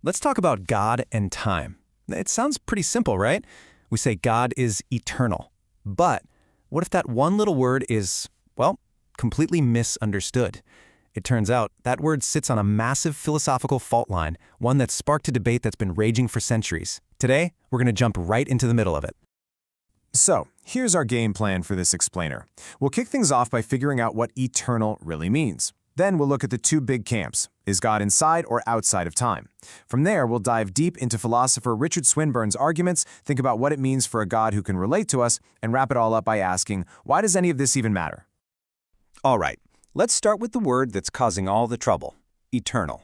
Let's talk about God and time. It sounds pretty simple, right? We say God is eternal. But what if that one little word is, well, completely misunderstood? It turns out that word sits on a massive philosophical fault line, one that's sparked a debate that's been raging for centuries. Today, we're going to jump right into the middle of it. So, here's our game plan for this explainer. We'll kick things off by figuring out what eternal really means. Then we'll look at the two big camps. Is God inside or outside of time? From there, we'll dive deep into philosopher Richard Swinburne's arguments, think about what it means for a God who can relate to us, and wrap it all up by asking, why does any of this even matter? All right, let's start with the word that's causing all the trouble, eternal.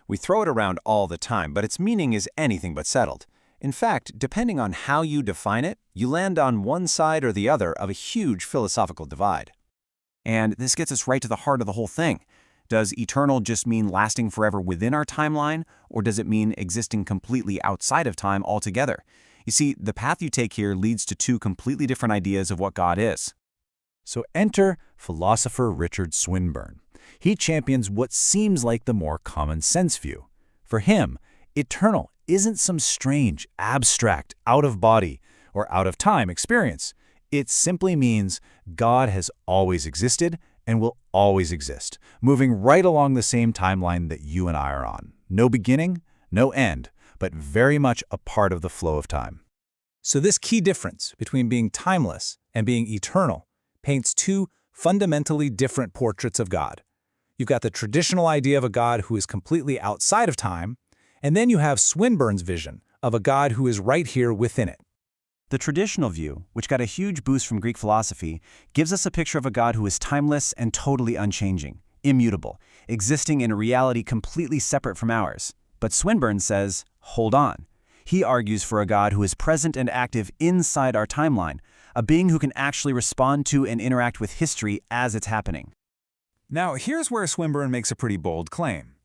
We throw it around all the time, but its meaning is anything but settled. In fact, depending on how you define it, you land on one side or the other of a huge philosophical divide. And this gets us right to the heart of the whole thing. Does eternal just mean lasting forever within our timeline, or does it mean existing completely outside of time altogether? You see, the path you take here leads to two completely different ideas of what God is. So enter philosopher Richard Swinburne. He champions what seems like the more common sense view. For him, eternal isn't some strange, abstract, out-of-body or out-of-time experience. It simply means God has always existed and will always exist, moving right along the same timeline that you and I are on. No beginning, no end, but very much a part of the flow of time. So this key difference between being timeless and being eternal paints two fundamentally different portraits of God. You've got the traditional idea of a God who is completely outside of time, and then you have Swinburne's vision of a God who is right here within it. The traditional view, which got a huge boost from Greek philosophy, gives us a picture of a God who is timeless and totally unchanging, immutable, existing in a reality completely separate from ours. But Swinburne says, hold on. He argues for a God who is present and active inside our timeline, a being who can actually respond to and interact with history as it's happening. Now, here's where Swinburne makes a pretty bold claim.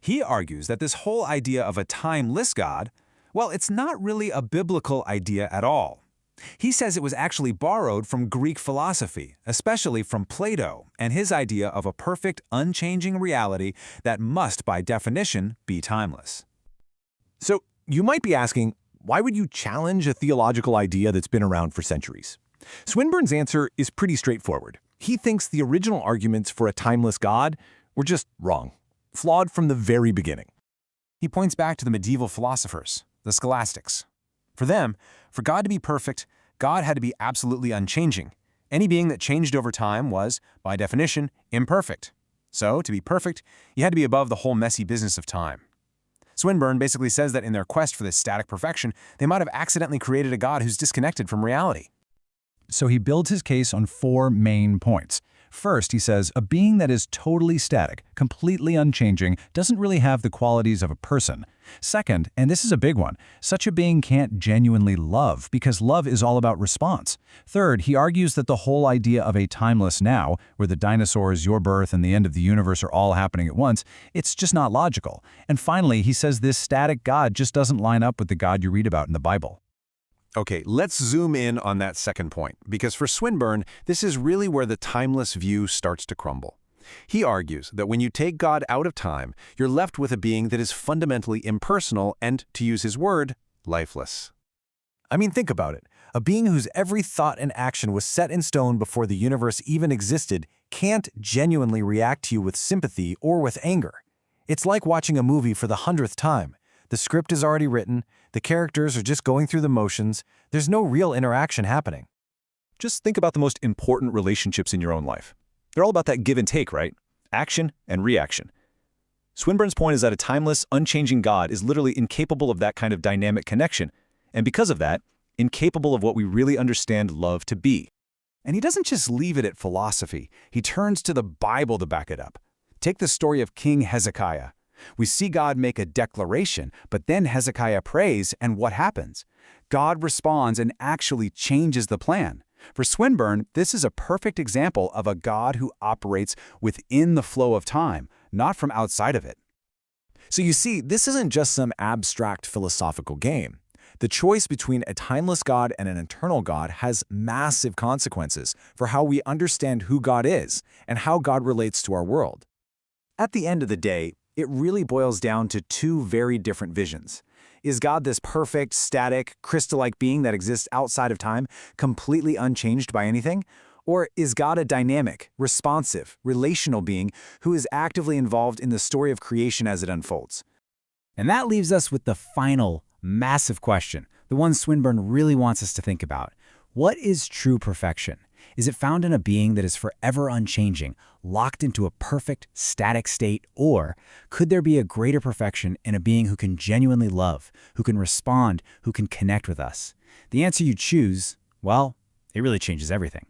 He argues that this whole idea of a timeless God, well, it's not really a biblical idea at all. He says it was actually borrowed from Greek philosophy, especially from Plato and his idea of a perfect, unchanging reality that must, by definition, be timeless. So, you might be asking, why would you challenge a theological idea that's been around for centuries? Swinburne's answer is pretty straightforward. He thinks the original arguments for a timeless God were just wrong, flawed from the very beginning. He points back to the medieval philosophers, the scholastics. For them, for God to be perfect, God had to be absolutely unchanging. Any being that changed over time was, by definition, imperfect. So, to be perfect, you had to be above the whole messy business of time. Swinburne basically says that in their quest for this static perfection, they might have accidentally created a God who's disconnected from reality. So he builds his case on four main points. First, he says, a being that is totally static, completely unchanging, doesn't really have the qualities of a person. Second, and this is a big one, such a being can't genuinely love because love is all about response. Third, he argues that the whole idea of a timeless now, where the dinosaurs, your birth, and the end of the universe are all happening at once, it's just not logical. And finally, he says this static God just doesn't line up with the God you read about in the Bible. Okay, let's zoom in on that second point, because for Swinburne, this is really where the timeless view starts to crumble. He argues that when you take God out of time, you're left with a being that is fundamentally impersonal and, to use his word, lifeless. I mean, think about it. A being whose every thought and action was set in stone before the universe even existed can't genuinely react to you with sympathy or with anger. It's like watching a movie for the 100th time. The script is already written, the characters are just going through the motions, there's no real interaction happening. Just think about the most important relationships in your own life. They're all about that give and take, right? Action and reaction. Swinburne's point is that a timeless, unchanging God is literally incapable of that kind of dynamic connection, and because of that, incapable of what we really understand love to be. And he doesn't just leave it at philosophy. He turns to the Bible to back it up. Take the story of King Hezekiah. We see God make a declaration, but then Hezekiah prays, and what happens? God responds and actually changes the plan. For Swinburne, this is a perfect example of a God who operates within the flow of time, not from outside of it. So you see, this isn't just some abstract philosophical game. The choice between a timeless God and an eternal God has massive consequences for how we understand who God is and how God relates to our world. At the end of the day, It really boils down to two very different visions. Is God this perfect, static, crystal-like being that exists outside of time, completely unchanged by anything? Or is God a dynamic, responsive, relational being who is actively involved in the story of creation as it unfolds? And that leaves us with the final, massive question, the one Swinburne really wants us to think about. What is true perfection? Is it found in a being that is forever unchanging, locked into a perfect, static state, or could there be a greater perfection in a being who can genuinely love, who can respond, who can connect with us? The answer you choose, well, it really changes everything.